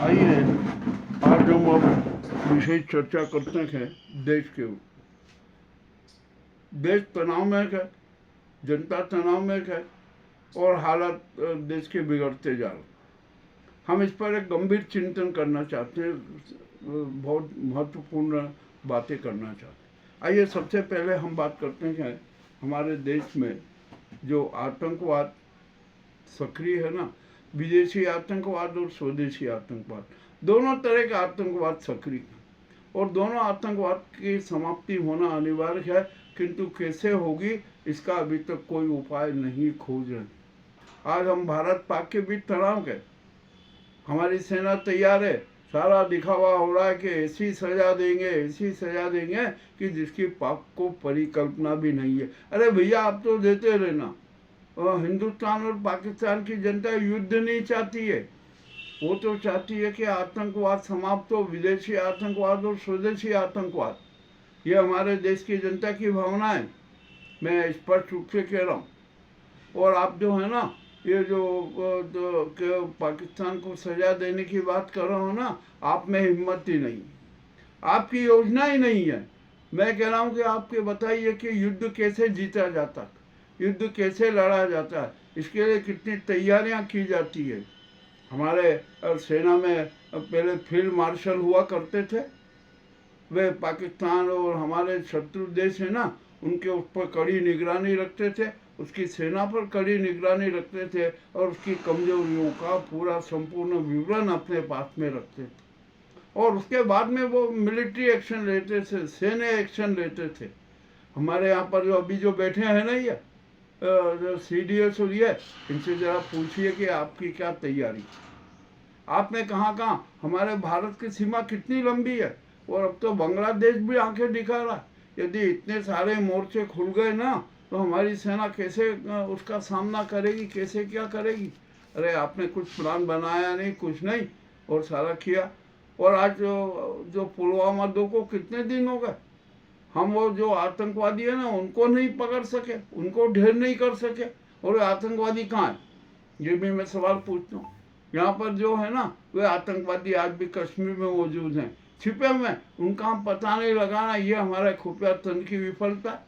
आइए आज हम अब विशेष चर्चा करते हैं देश के ऊपर। देश तनाव में है, जनता तनाव में है और हालात देश के बिगड़ते जा रहे। हम इस पर एक गंभीर चिंतन करना चाहते हैं, बहुत महत्वपूर्ण बातें करना चाहते हैं। आइए सबसे पहले हम बात करते हैं हमारे देश में जो आतंकवाद सक्रिय है ना, विदेशी आतंकवाद और स्वदेशी आतंकवाद, दोनों तरह का आतंकवाद सक्रिय है और दोनों आतंकवाद की समाप्ति होना अनिवार्य है, किंतु कैसे होगी इसका अभी तक कोई उपाय नहीं खोज रहे। आज हम भारत पाक के बीच तनाव के, हमारी सेना तैयार है, सारा दिखावा हो रहा है कि ऐसी सजा देंगे कि जिसकी पाक को परिकल्पना भी नहीं है। अरे भैया, आप तो देते रहना। हिंदुस्तान और पाकिस्तान की जनता युद्ध नहीं चाहती है, वो तो चाहती है कि आतंकवाद समाप्त हो, विदेशी आतंकवाद और स्वदेशी आतंकवाद। ये हमारे देश की जनता की भावना है, मैं स्पष्ट रूप से कह रहा हूँ। और आप जो है ना, ये जो पाकिस्तान को सजा देने की बात कर रहा हो ना, आप में हिम्मत ही नहीं, आपकी योजना ही नहीं है। मैं कह रहा हूँ कि आपके बताइए कि युद्ध कैसे जीता जाता, युद्ध कैसे लड़ा जाता है, इसके लिए कितनी तैयारियां की जाती है। हमारे सेना में पहले फील्ड मार्शल हुआ करते थे, वे पाकिस्तान और हमारे शत्रु देश है ना, उनके उस पर कड़ी निगरानी रखते थे, उसकी सेना पर कड़ी निगरानी रखते थे और उसकी कमजोरियों का पूरा संपूर्ण विवरण अपने पास में रखते थे और उसके बाद में वो मिलिट्री एक्शन लेते थे, सैन्य एक्शन लेते थे। हमारे यहाँ पर जो अभी जो बैठे हैं ना, ये जो CDS और ये, इनसे ज़रा पूछिए कि आपकी क्या तैयारी, आपने कहाँ हमारे भारत की सीमा कितनी लंबी है और अब तो बांग्लादेश भी आंखें दिखा रहा है। यदि इतने सारे मोर्चे खुल गए ना, तो हमारी सेना कैसे उसका सामना करेगी, कैसे क्या करेगी। अरे आपने कुछ प्लान बनाया नहीं, कुछ नहीं, और सारा किया। और आज जो पुलवामा 2 को कितने दिन हो गए, हम वो जो आतंकवादी है ना, उनको नहीं पकड़ सके, उनको ढेर नहीं कर सके। और आतंकवादी कहाँ है, ये भी मैं सवाल पूछता हूँ। यहाँ पर जो है ना, वे आतंकवादी आज भी कश्मीर में मौजूद हैं, छिपे हुए, उनका हम पता नहीं लगाना, ये हमारे खुफिया तंत्र की विफलता है।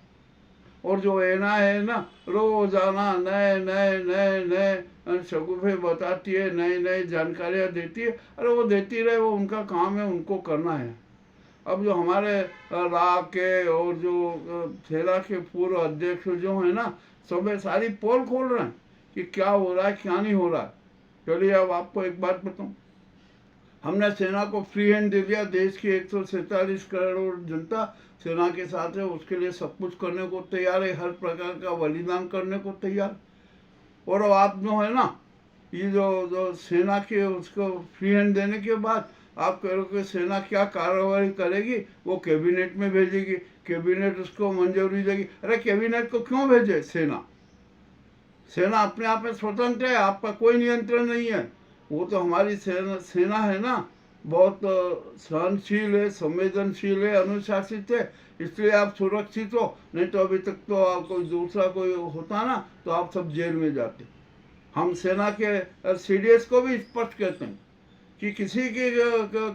और जो एना है ना, रोजाना नए नए नए नए शगुफे बताती है, नई नई जानकारियाँ देती है। अरे वो देती रहे, वो उनका काम है, उनको करना है। अब जो हमारे रा के और जो सेना के पूर्व अध्यक्ष जो है ना, सब सारी पोल खोल रहे हैं कि क्या हो रहा है क्या नहीं हो रहा है। चलिए अब आपको एक बात बताऊं, हमने सेना को फ्री हैंड दे दिया। देश की 147 करोड़ जनता सेना के साथ है, उसके लिए सब कुछ करने को तैयार है, हर प्रकार का बलिदान करने को तैयार। और आप जो है ना, ये जो सेना के उसको फ्री हैंड देने के बाद आप कह रहे हो कि सेना क्या कार्रवाई करेगी, वो कैबिनेट में भेजेगी, कैबिनेट उसको मंजूरी देगी। अरे कैबिनेट को क्यों भेजे, सेना अपने आप में स्वतंत्र है, आपका कोई नियंत्रण नहीं है। वो तो हमारी सेना है ना, बहुत सहनशील है, संवेदनशील है, अनुशासित है, इसलिए आप सुरक्षित हो। नहीं तो अभी तक तो कोई दूसरा कोई होता ना, तो आप सब जेल में जाते। हम सेना के CDS को भी स्पष्ट कहते हैं कि किसी के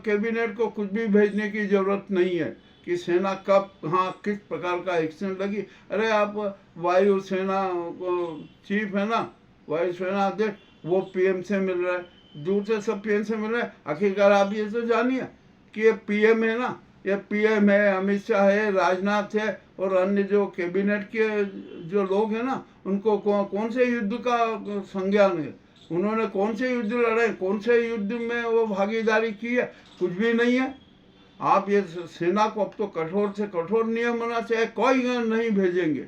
कैबिनेट को कुछ भी भेजने की जरूरत नहीं है कि सेना कब कहाँ किस प्रकार का एक्शन लगी। अरे आप वायुसेना चीफ है ना, वायुसेना अध्यक्ष, वो PM से मिल रहा है, दूसरे सब PM से मिल रहे हैं। आखिरकार आप ये तो जानिए कि ये PM है ना, ये PM है, अमित शाह है, राजनाथ है और अन्य जो कैबिनेट के जो लोग हैं ना, उनको कौन से युद्ध का संज्ञान है, उन्होंने कौन से युद्ध लड़े, कौन से युद्ध में वो भागीदारी की है, कुछ भी नहीं है। आप ये सेना को अब तो कठोर से कठोर नियम बना चाहिए, कोई नहीं भेजेंगे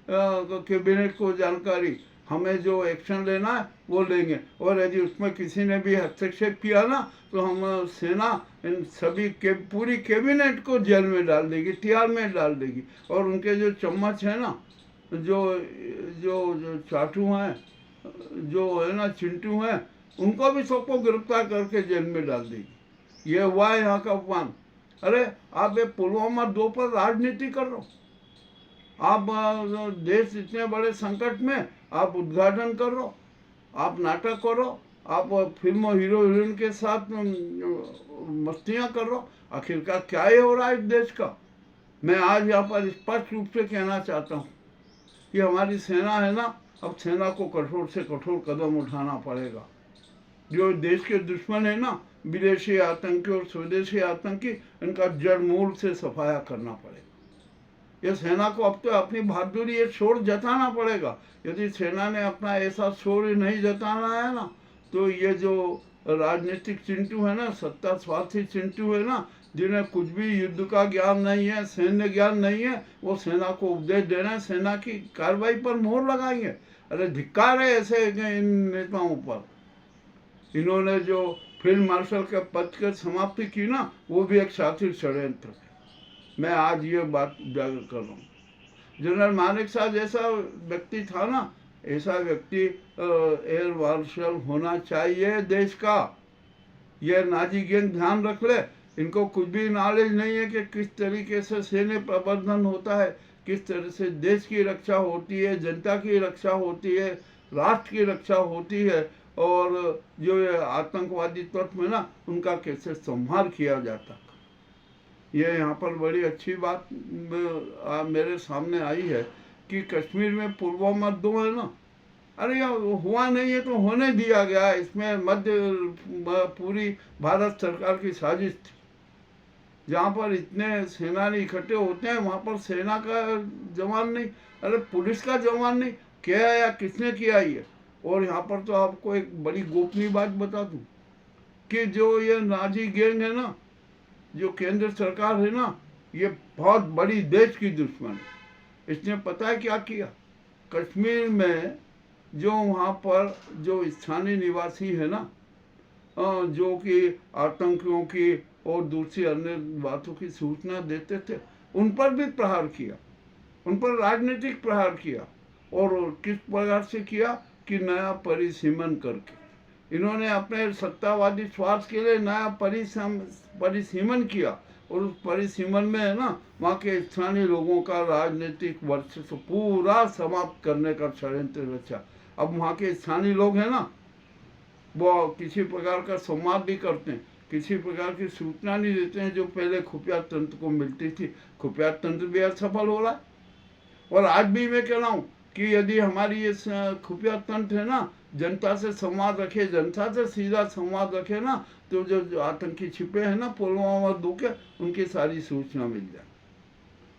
कैबिनेट को जानकारी, हमें जो एक्शन लेना है वो लेंगे। और यदि उसमें किसी ने भी हस्तक्षेप किया ना, तो हम सेना इन सभी पूरी कैबिनेट को जेल में डाल देगी, तिहाड़ में डाल देगी। और उनके जो चम्मच है ना, जो चाटू हैं, जो है ना चिंटू हैं, उनको भी सबको गिरफ्तार करके जेल में डाल देगी। ये हुआ है यहाँ का अपमान। अरे आप ये पुलवामा 2 पर राजनीति कर रहे हो, आप देश इतने बड़े संकट में आप उद्घाटन कर रहे हो, आप नाटक करो, आप फिल्म हीरो हीरोइन के साथ मस्तियां कर रहे हो। आखिरकार क्या ही हो रहा है इस देश का। मैं आज यहाँ पर स्पष्ट रूप से कहना चाहता हूँ कि हमारी सेना है ना, अब सेना को कठोर से कठोर कदम उठाना पड़ेगा। जो देश के दुश्मन है ना, विदेशी आतंकी और स्वदेशी आतंकी, इनका जड़ मूल से सफाया करना पड़ेगा। ये सेना को अब तो अपनी बहादुरी ये शोर जताना पड़ेगा। यदि सेना ने अपना ऐसा शोर नहीं जताना है ना, तो ये जो राजनीतिक चिंटू है ना, सत्ता स्वार्थी चिंटू है ना, जिन्हें कुछ भी युद्ध का ज्ञान नहीं है, सैन्य ज्ञान नहीं है, वो सेना को उपदेश दे रहे हैं, सेना की कार्रवाई पर मोहर लगाएंगे। अरे धिक्कार है ऐसे इन नेताओं पर। इन्होंने जो फील्ड मार्शल के पद की समाप्ति की ना, वो भी एक शातिर षड्यंत्र है। मैं आज ये बात उजागर कर रहा हूँ। जनरल मानेकशॉ जैसा व्यक्ति था ना, ऐसा व्यक्ति एयर मार्शल होना चाहिए देश का। ये नाजी गैंग ध्यान रख ले, इनको कुछ भी नॉलेज नहीं है कि किस तरीके से सैन्य प्रबंधन होता है, किस तरह से देश की रक्षा होती है, जनता की रक्षा होती है, राष्ट्र की रक्षा होती है, और जो ये आतंकवादी तत्व है ना, उनका कैसे संहार किया जाता। ये यहाँ पर बड़ी अच्छी बात मेरे सामने आई है कि कश्मीर में पुलवामा 2 है ना, अरे यार हुआ नहीं है तो होने दिया गया। इसमें पूरी भारत सरकार की साजिश थी। जहाँ पर इतने सेनानी इकट्ठे होते हैं, वहाँ पर सेना का जवान नहीं, अरे पुलिस का जवान नहीं, क्या या किसने किया ये। और यहाँ पर तो आपको एक बड़ी गोपनीय बात बता दूं कि जो ये नाजी गैंग है ना, जो केंद्र सरकार है ना, ये बहुत बड़ी देश की दुश्मन है। इसने पता है क्या किया, कश्मीर में जो वहाँ पर जो स्थानीय निवासी है ना, जो कि आतंकियों की और दूसरी अन्य बातों की सूचना देते थे, उन पर भी प्रहार किया, उन पर राजनीतिक प्रहार किया। और किस प्रकार से किया कि नया परिसीमन करके इन्होंने अपने सत्तावादी स्वार्थ के लिए नया परिसीमन किया। और उस परिसीमन में है ना, वहाँ के स्थानीय लोगों का राजनीतिक वर्चस्व पूरा समाप्त करने का षड्यंत्र रचा। अब वहाँ के स्थानीय लोग हैं ना, वो किसी प्रकार का संवाद भी करते हैं, किसी प्रकार की सूचना नहीं देते हैं जो पहले खुफिया तंत्र को मिलती थी। खुफिया तंत्र भी असफल हो रहा है। और आज भी मैं कह रहा हूँ कि यदि हमारी ये खुफिया तंत्र है ना, जनता से संवाद रखे, जनता से सीधा संवाद रखे ना, तो जो आतंकी छिपे हैं ना पुलवामा 2 के, उनकी सारी सूचना मिल जाए।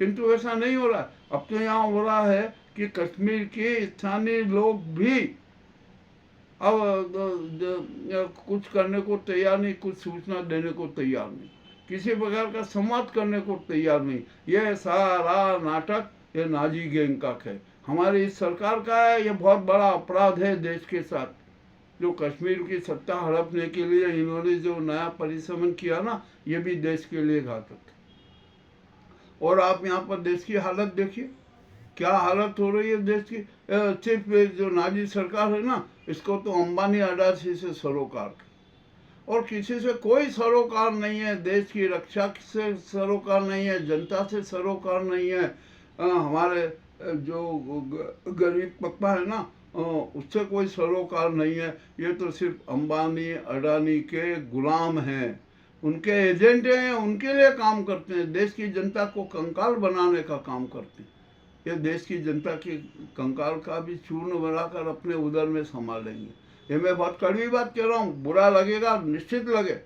किंतु ऐसा नहीं हो रहा। अब तो यहाँ हो रहा है कि कश्मीर के स्थानीय लोग भी अब कुछ करने को तैयार नहीं, कुछ सूचना देने को तैयार नहीं, किसी प्रकार का संवाद करने को तैयार नहीं। यह सारा नाटक ये नाजी गैंग का है, हमारी इस सरकार का है। ये बहुत बड़ा अपराध है देश के साथ। जो कश्मीर की सत्ता हड़पने के लिए इन्होंने जो नया परिसीमन किया ना, ये भी देश के लिए घातक है। और आप यहाँ पर देश की हालत देखिए, क्या हालत हो रही है देश की। सिर्फ जो नाजी सरकार है ना, इसको तो अंबानी अडानी से सरोकार, और किसी से कोई सरोकार नहीं है। देश की रक्षा से सरोकार नहीं है, जनता से सरोकार नहीं है, हमारे जो गरीब तबका है ना, उससे कोई सरोकार नहीं है। ये तो सिर्फ अंबानी अडानी के गुलाम हैं, उनके एजेंट हैं, उनके लिए काम करते हैं, देश की जनता को कंकाल बनाने का काम करते हैं। ये देश की जनता की कंकाल का भी चूर्ण बनाकर अपने उदर में संभालेंगे। ये मैं बहुत कड़वी बात कह रहा हूँ, बुरा लगेगा, निश्चित लगे।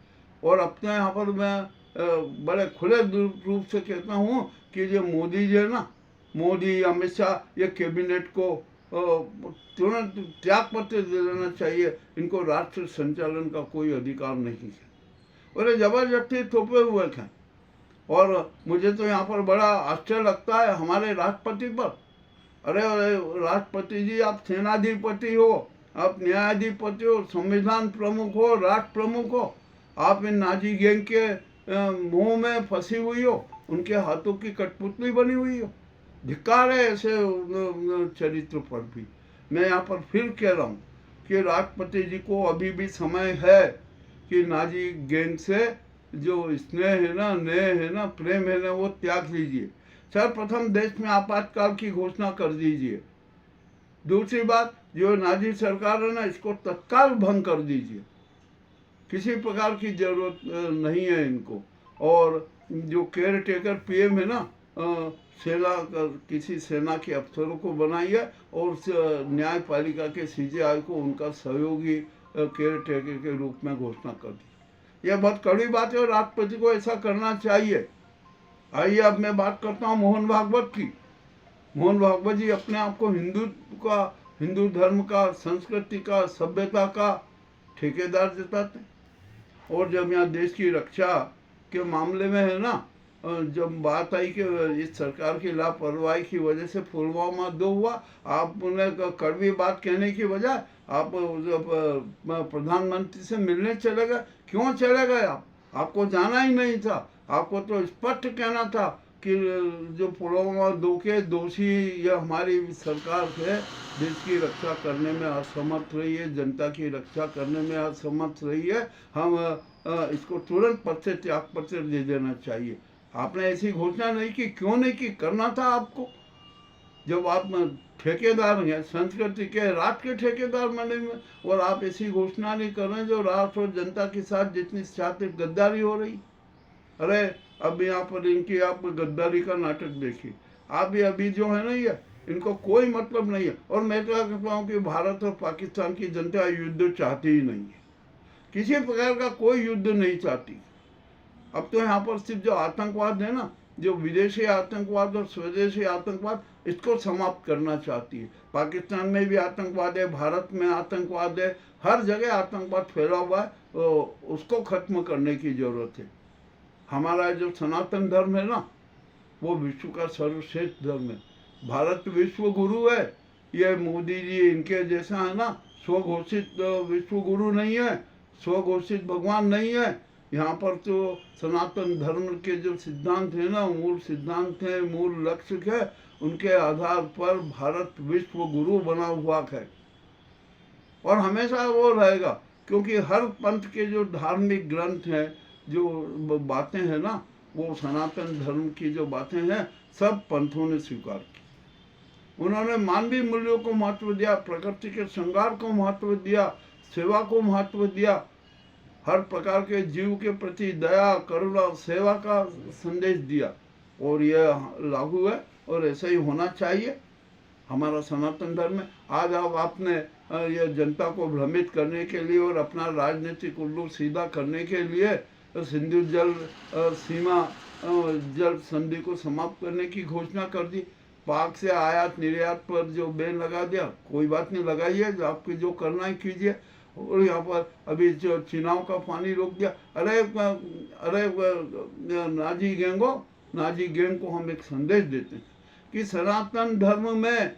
और अपने यहाँ पर मैं बड़े खुले रूप से कहता हूँ कि जो मोदी जी है ना, मोदी अमित शाह, ये कैबिनेट को तुरंत त्याग पत्र दे देना चाहिए। इनको राष्ट्र संचालन का कोई अधिकार नहीं है, और ये जबरदस्ती थोपे हुए थे। और मुझे तो यहाँ पर बड़ा आश्चर्य लगता है हमारे राष्ट्रपति पर। अरे राष्ट्रपति जी, आप सेनाधिपति हो, आप न्यायाधिपति हो, संविधान प्रमुख हो, राष्ट्र प्रमुख हो, आप इन नाजी गैंग के मुंह में फंसी हुई हो, उनके हाथों की कठपुतली बनी हुई हो। धिक्कार है ऐसे चरित्र पर भी। मैं यहाँ पर फिर कह रहा हूँ कि राष्ट्रपति जी को अभी भी समय है कि नाजी गैंग से जो स्नेह है ना, नेह है ना, प्रेम है ना, वो त्याग लीजिए। सर्वप्रथम देश में आपातकाल की घोषणा कर दीजिए। दूसरी बात, जो नाजी सरकार है ना, इसको तत्काल भंग कर दीजिए, किसी प्रकार की जरूरत नहीं है इनको। और जो केयर टेकर पीएम है ना, सेना किसी सेना के अफसरों को बनाइए और न्यायपालिका के सीजेआई को उनका सहयोगी केयर टेकर के रूप में घोषणा कर दी। यह बहुत कड़ी बात है और राष्ट्रपति को ऐसा करना चाहिए। आइए अब मैं बात करता हूँ मोहन भागवत की। मोहन भागवत जी अपने आप को हिंदू धर्म का, संस्कृति का, सभ्यता का ठेकेदार जताते हैं। और जब यहाँ देश की रक्षा के मामले में है ना, जब बात आई कि इस सरकार की लापरवाही की वजह से पुलवामा 2 हुआ, आप उन्हें कड़वी बात कहने की बजाय आप प्रधानमंत्री से मिलने चले गए। क्यों चले गए आप? आपको जाना ही नहीं था। आपको तो स्पष्ट कहना था कि जो पुलवामा 2 के दोषी यह हमारी सरकार है, देश की रक्षा करने में असमर्थ रही है, जनता की रक्षा करने में असमर्थ रही है, हम इसको तुरंत पद से त्याग पत्र दे देना चाहिए। आपने ऐसी घोषणा नहीं की। क्यों नहीं की? करना था आपको। जब आप ठेकेदार हैं, संस्कृति के, राष्ट्र के ठेकेदार बने हुए, और आप ऐसी घोषणा नहीं कर रहे जो राष्ट्र और जनता के साथ जितनी शातिर गद्दारी हो रही। अरे अब यहाँ पर इनकी आप गद्दारी का नाटक देखिए। आप ये अभी जो है ना, ये इनको कोई मतलब नहीं है। और मैं तो कहता हूँ कि भारत और पाकिस्तान की जनता युद्ध चाहती ही नहीं है, किसी प्रकार का कोई युद्ध नहीं चाहती। अब तो यहाँ पर सिर्फ जो आतंकवाद है ना, जो विदेशी आतंकवाद और स्वदेशी आतंकवाद, इसको समाप्त करना चाहती है। पाकिस्तान में भी आतंकवाद है, भारत में आतंकवाद है, हर जगह आतंकवाद फैला हुआ है, तो उसको खत्म करने की जरूरत है। हमारा जो सनातन धर्म है ना, वो विश्व का सर्वश्रेष्ठ धर्म है। भारत विश्व गुरु है। ये मोदी जी इनके जैसा है ना, स्वघोषित विश्व गुरु नहीं है, स्वघोषित भगवान नहीं है। यहाँ पर तो सनातन धर्म के जो सिद्धांत है ना, मूल सिद्धांत है, मूल लक्ष्य है, उनके आधार पर भारत विश्व गुरु बना हुआ है और हमेशा वो रहेगा। क्योंकि हर पंथ के जो धार्मिक ग्रंथ हैं, जो बातें हैं ना, वो सनातन धर्म की जो बातें हैं, सब पंथों ने स्वीकार की। उन्होंने मानवीय मूल्यों को महत्व दिया, प्रकृति के श्रृंगार को महत्व दिया, सेवा को महत्व दिया, हर प्रकार के जीव के प्रति दया, करुणा, सेवा का संदेश दिया। और यह लागू है और ऐसा ही होना चाहिए हमारा सनातन धर्म में। आज आपने यह जनता को भ्रमित करने के लिए और अपना राजनीतिक उल्लू सीधा करने के लिए सिंधु जल सीमा जल संधि को समाप्त करने की घोषणा कर दी। पाक से आयात निर्यात पर जो बैन लगा दिया, कोई बात नहीं, लगाइए, जो आपको जो करना है कीजिए। और यहाँ पर अभी जो चुनाव का पानी रोक दिया। अरे नाजी गैंग को हम एक संदेश देते हैं कि सनातन धर्म में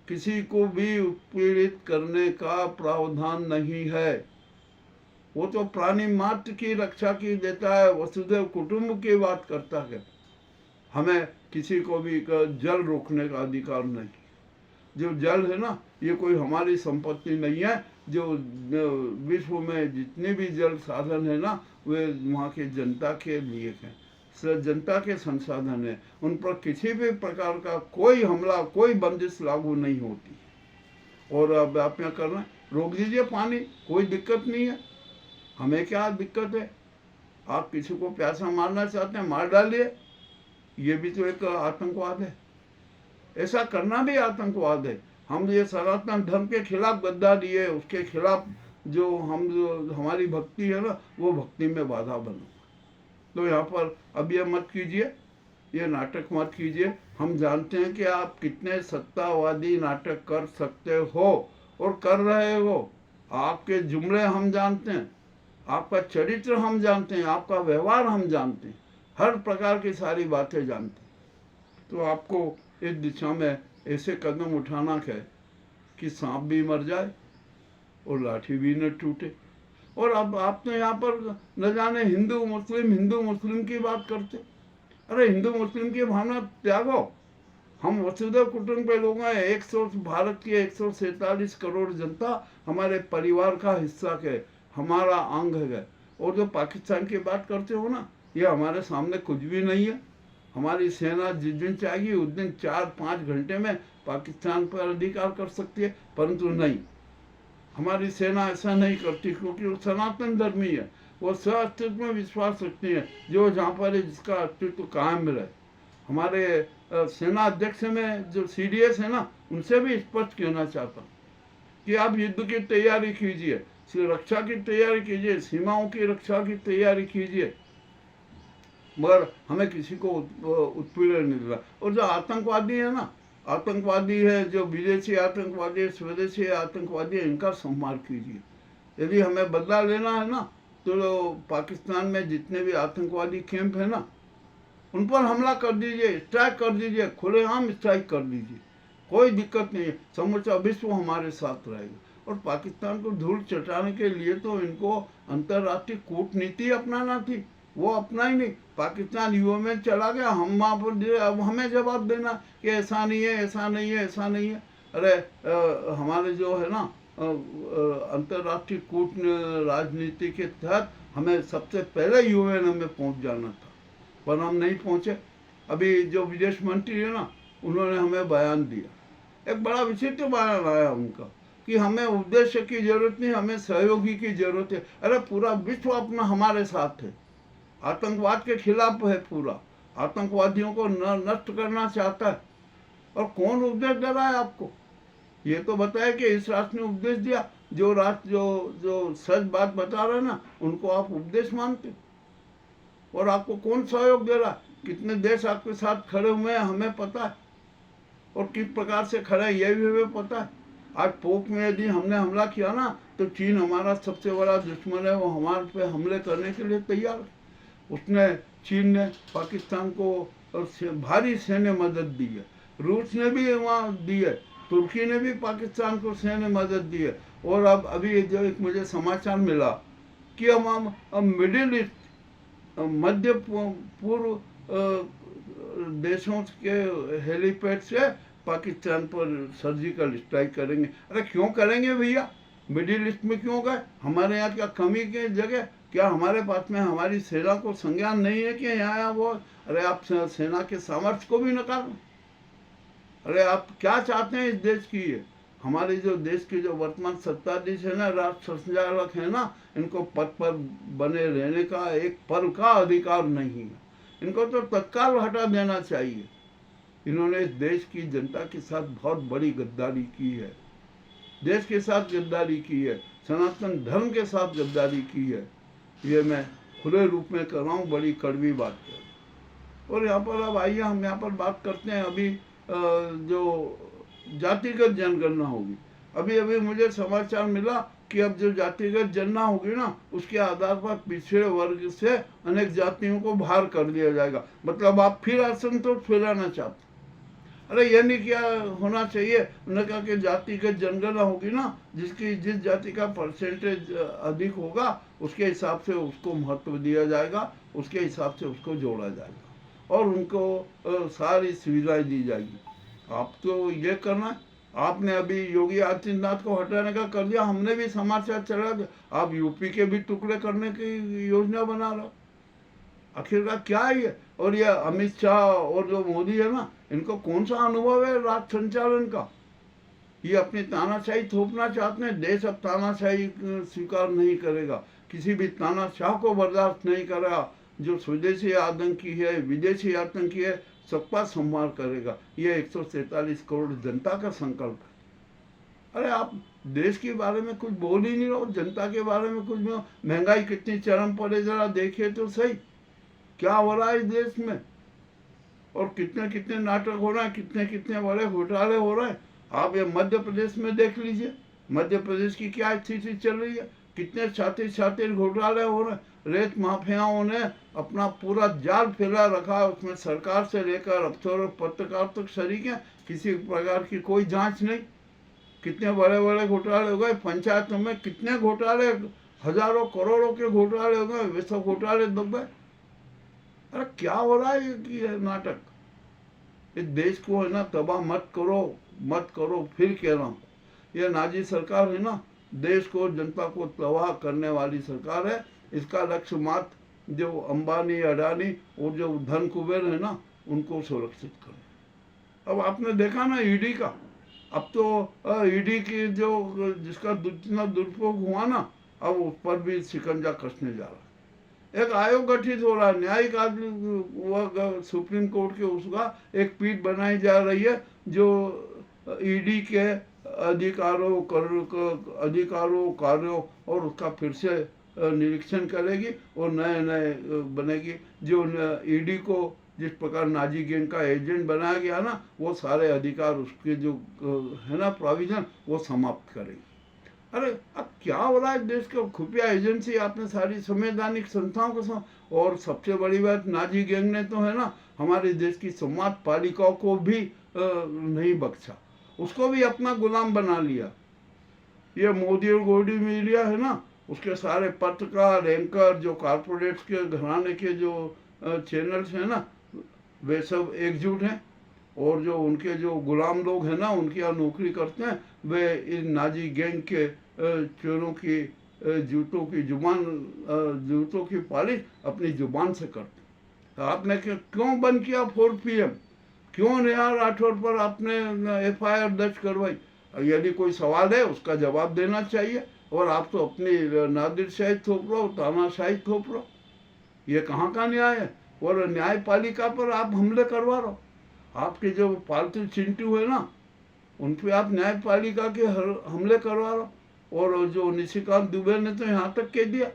किसी को भी उत्पीड़ित करने का प्रावधान नहीं है। वो तो प्राणी मात्र की रक्षा की देता है, वसुधैव कुटुंब की बात करता है। हमें किसी को भी जल रोकने का अधिकार नहीं। जो जल है ना, ये कोई हमारी संपत्ति नहीं है। जो विश्व में जितने भी जल साधन है ना, वे वहाँ के जनता के लिए हैं, जनता के संसाधन है। उन पर किसी भी प्रकार का कोई हमला, कोई बंदिश लागू नहीं होती। और अब आप क्या करना, रोक दीजिए पानी, कोई दिक्कत नहीं है। हमें क्या दिक्कत है? आप किसी को प्यासा मारना चाहते हैं, मार डालिए, ये भी तो एक आतंकवाद है। ऐसा करना भी आतंकवाद है। हम ये सनातन धर्म के खिलाफ गद्दारी है, उसके खिलाफ जो हमारी भक्ति है ना, वो भक्ति में बाधा बनो। तो यहाँ पर अब ये मत कीजिए, ये नाटक मत कीजिए। हम जानते हैं कि आप कितने सत्तावादी नाटक कर सकते हो और कर रहे हो। आपके जुमले हम जानते हैं, आपका चरित्र हम जानते हैं, आपका व्यवहार हम जानते हैं, हर प्रकार की सारी बातें जानते हैं। तो आपको इस दिशा में ऐसे कदम उठाना है कि सांप भी मर जाए और लाठी भी न टूटे। और अब आप तो यहाँ पर न जाने हिंदू मुस्लिम की बात करते। अरे हिंदू मुस्लिम की भावना त्यागो। हम वसुधैव कुटुंब पे लोग हैं। भारत की 147 करोड़ जनता हमारे परिवार का हिस्सा है, हमारा अंग है। और जो पाकिस्तान की बात करते हो ना, ये हमारे सामने कुछ भी नहीं है। हमारी सेना जिस दिन चाहिए उस दिन 4-5 घंटे में पाकिस्तान पर अधिकार कर सकती है, परंतु नहीं, हमारी सेना ऐसा नहीं करती, क्योंकि वो सनातन धर्मी है, वो स्व अस्तित्व में विश्वास रखती है, जो जहाँ पर है जिसका अस्तित्व कायम रहे। हमारे सेना अध्यक्ष में जो CDS है ना, उनसे भी स्पष्ट कहना चाहता हूँ कि आप युद्ध की तैयारी कीजिए, रक्षा की तैयारी कीजिए, सीमाओं की रक्षा की तैयारी कीजिए, मगर हमें किसी को उत्पीड़न नहीं देना। और जो आतंकवादी है ना, आतंकवादी है, जो विदेशी आतंकवादी है, स्वदेशी आतंकवादी है, इनका संहार कीजिए। यदि हमें बदला लेना है ना, तो पाकिस्तान में जितने भी आतंकवादी कैंप है ना, उन पर हमला कर दीजिए, स्ट्राइक कर दीजिए, खुलेआम स्ट्राइक कर दीजिए, कोई दिक्कत नहीं है। समूचा विश्व हमारे साथ रहेगा। और पाकिस्तान को धूल चटाने के लिए तो इनको अंतर्राष्ट्रीय कूटनीति अपनाना थी, वो अपना ही नहीं। पाकिस्तान UN में चला गया, हम वहाँ पर अब हमें जवाब देना कि ऐसा नहीं है, ऐसा नहीं है, ऐसा नहीं है। अरे हमारे जो है ना अंतर्राष्ट्रीय कूट राजनीति के तहत हमें सबसे पहले UN में पहुँच जाना था, पर हम नहीं पहुँचे। अभी जो विदेश मंत्री है ना, उन्होंने हमें बयान दिया, एक बड़ा विचित्र बयान आया उनका कि हमें उद्देश्य की जरूरत नहीं, हमें सहयोगी की जरूरत है। अरे पूरा विश्व अपना हमारे साथ है, आतंकवाद के खिलाफ है, पूरा आतंकवादियों को नष्ट करना चाहता है। और कौन उपदेश दे रहा है आपको? ये तो बताया कि इस राष्ट्र ने उपदेश दिया। जो राष्ट्र जो सच बात बता रहे हैं ना, उनको आप उपदेश मानते। और आपको कौन सहयोग दे रहा है? कितने देश आपके साथ खड़े हुए हैं हमें पता है, और किस प्रकार से खड़े हैं ये भी हमें पता है। आज पोक में यदि हमने हमला किया ना, तो चीन हमारा सबसे बड़ा दुश्मन है, वो हमारे पे हमले करने के लिए तैयार है। चीन ने पाकिस्तान को भारी सैन्य मदद दी है, रूस ने भी वहाँ दी है, तुर्की ने भी पाकिस्तान को सैन्य मदद दी है। और अब अभी जो एक मुझे समाचार मिला कि हम मिडिल ईस्ट, मध्य पूर्व देशों के हेलीपैड से पाकिस्तान पर सर्जिकल स्ट्राइक करेंगे। अरे क्यों करेंगे भैया? मिडिल ईस्ट में क्यों गए? हमारे यहाँ क्या कमी की जगह? क्या हमारे पास में हमारी सेना को संज्ञान नहीं है कि यहाँ वो? अरे आप सेना के सामर्थ्य को भी नकार। अरे आप क्या चाहते हैं इस देश की? ये हमारे जो देश के जो वर्तमान सत्ताधीश है ना, राष्ट्र संचालक है ना, इनको पद पर बने रहने का एक पल का अधिकार नहीं है। इनको तो तत्काल हटा देना चाहिए। इन्होंने इस देश की जनता के साथ बहुत बड़ी गद्दारी की है, देश के साथ गद्दारी की है, सनातन धर्म के साथ गद्दारी की है। ये मैं खुले रूप में कर रहा हूँ, बड़ी कड़वी बात है। और यहाँ पर अब आइए हम यहाँ पर बात करते हैं अभी जो जातिगत जनगणना होगी। अभी अभी मुझे समाचार मिला कि अब जो जातिगत जनगणना होगी ना, उसके आधार पर पिछड़े वर्ग से अनेक जातियों को बाहर कर दिया जाएगा। मतलब आप फिर असंतोष फैलाना चाहते। अरे ये नहीं क्या होना चाहिए? उन्होंने कहा कि जातिगत जनगणना होगी ना, जिस जाति का परसेंटेज अधिक होगा उसके हिसाब से उसको महत्व दिया जाएगा, उसके हिसाब से उसको जोड़ा जाएगा और उनको सारी सुविधाएं दी जाएगी। आप तो ये करना है। आपने अभी योगी आदित्यनाथ को हटाने का कर दिया, हमने भी समाचार चला दिया। आप यूपी के भी टुकड़े करने की योजना बना रहे हो। आखिरकार क्या है ये? और ये अमित शाह और जो मोदी है ना, इनको कौन सा अनुभव है राज संचालन का? ये अपनी तानाशाही थोपना चाहते हैं। देश अब तानाशाही स्वीकार नहीं करेगा, किसी भी तानाशाह को बर्दाश्त नहीं करेगा। जो स्वदेशी आतंकी है, विदेशी आतंकी है, सबका संहार करेगा। ये 147 करोड़ जनता का संकल्प है। अरे आप देश के बारे में कुछ बोल ही नहीं रहो, जनता के बारे में कुछ नहीं। महंगाई कितनी चरम पर है, जरा देखिए तो सही क्या हो रहा है इस देश में, और कितने कितने नाटक हो रहे हैं, कितने कितने बड़े घोटाले हो रहे हैं। आप ये मध्य प्रदेश में देख लीजिए, मध्य प्रदेश की क्या स्थिति चल रही है, कितने छातिर घोटाले हो रहे हैं। रेत माफियाओं ने अपना पूरा जाल फैला रखा है, उसमें सरकार से लेकर अफसर और पत्रकार तक शरीक हैं। किसी प्रकार की कोई जांच नहीं। कितने बड़े बड़े घोटाले हो गए, पंचायतों में कितने घोटाले, हजारों करोड़ों के घोटाले हो गए, वे सब घोटाले दब गए। अरे क्या हो रहा है ये नाटक? इस देश को है ना तबाह मत करो। फिर कह रहा हूँ, ये नाजी सरकार है ना, देश को जनता को तबाह करने वाली सरकार है। इसका लक्ष्य मात्र जो अंबानी अडानी और जो धन कुबेर है ना, उनको सुरक्षित करना। अब आपने देखा ना ईडी का, अब तो ईडी की जो जिसका जितना दुरुपयोग हुआ ना, अब उस पर भी शिकंजा कसने जा रहा है। एक आयोग गठित हो रहा है, न्यायिक वो सुप्रीम कोर्ट के उसका एक पीठ बनाई जा रही है जो ईडी के अधिकारों कार्यों और उसका फिर से निरीक्षण करेगी और नए नए बनेगी। जो ईडी को जिस प्रकार नाजी गैंग का एजेंट बनाया गया ना, वो सारे अधिकार उसके जो है ना प्रोविजन, वो समाप्त करेगी। अरे अब क्या हो रहा है देश के खुफिया एजेंसी आपने सारी संवैधानिक संस्थाओं को और सबसे बड़ी बात, नाजी गैंग ने तो है ना हमारे देश की संवाद पालिकाओं को भी नहीं बख्शा, उसको भी अपना गुलाम बना लिया। ये मोदी और गोदी मीडिया है ना, उसके सारे पत्रकार एंकर जो कॉरपोरेट्स के घराने के जो चैनल्स हैं ना, वे सब एकजुट हैं और जो उनके जो गुलाम लोग हैं ना, उनकी यहाँ नौकरी करते हैं, वे इन नाजी गैंग के चोरों की जूतों की पालिश अपनी जुबान से करते हैं। आपने क्यों बंद किया 4 PM? क्यों नेहा राठौर पर आपने FIR दर्ज करवाई? यदि कोई सवाल है उसका जवाब देना चाहिए, और आप तो अपनी नादिरशाही थोप रहे हो, तानाशाही थोप रहे हो। ये कहाँ का न्याय है? और न्यायपालिका पर आप हमले करवा रहे हो। आपके जो पालतू चिंटू है ना, उन पर आप न्यायपालिका के हमले करवा रहे हो। और जो निशिकांत दुबे ने तो यहाँ तक कह दिया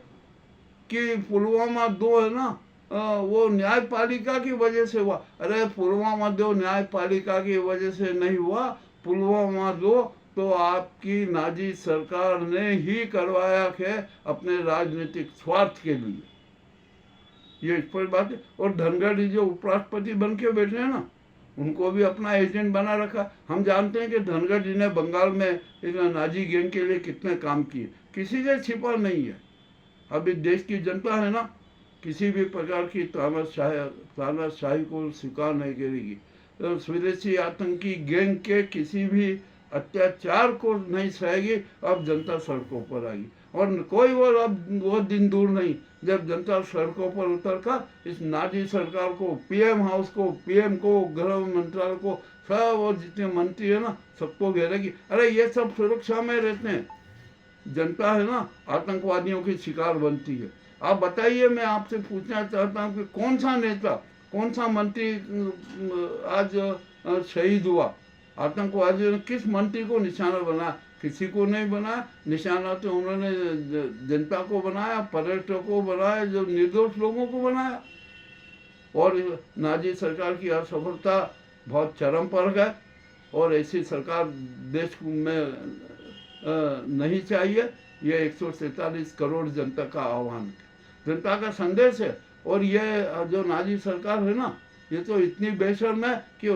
कि पुलवामा 2 है ना, वो न्यायपालिका की वजह से हुआ। अरे पुलवामा 2 न्यायपालिका की वजह से नहीं हुआ, पुलवामा 2 तो आपकी नाजी सरकार ने ही करवाया है अपने राजनीतिक स्वार्थ के लिए। ये इस पर बात है। और धनखड़ जो उपराष्ट्रपति बन के बैठे हैं ना, उनको भी अपना एजेंट बना रखा। हम जानते हैं कि धनखड़ जी ने बंगाल में नाजी गैंग के लिए कितने काम किए, किसी से छिपा नहीं है। अभी देश की जनता है ना, किसी भी प्रकार की तानाशाही को स्वीकार नहीं करेगी। तो स्वदेशी आतंकी गैंग के किसी भी अत्याचार को नहीं सहेगी। अब जनता सड़कों पर आएगी, और कोई वो दिन दूर नहीं जब जनता सड़कों पर उतरकर इस नाजी सरकार को, PM हाउस को, PM को, गृह मंत्रालय को, सब वो जितने मंत्री है ना, सबको घेरेगी। अरे ये सब सुरक्षा में रहते हैं, जनता है ना आतंकवादियों की शिकार बनती है। आप बताइए, मैं आपसे पूछना चाहता हूँ कि कौन सा नेता, कौन सा मंत्री आज शहीद हुआ? आतंकवादियों ने किस मंत्री को निशाना बनाया? किसी को नहीं बनाया। निशाना तो उन्होंने जनता को बनाया, पर्यटकों को बनाया, जो निर्दोष लोगों को बनाया। और नाजी सरकार की असफलता बहुत चरम पर गए, और ऐसी सरकार देश में नहीं चाहिए। ये 147 करोड़ जनता का आह्वान है, जनता का संदेश है। और ये जो नाजी सरकार है ना, ये तो इतनी बेशर्म है कि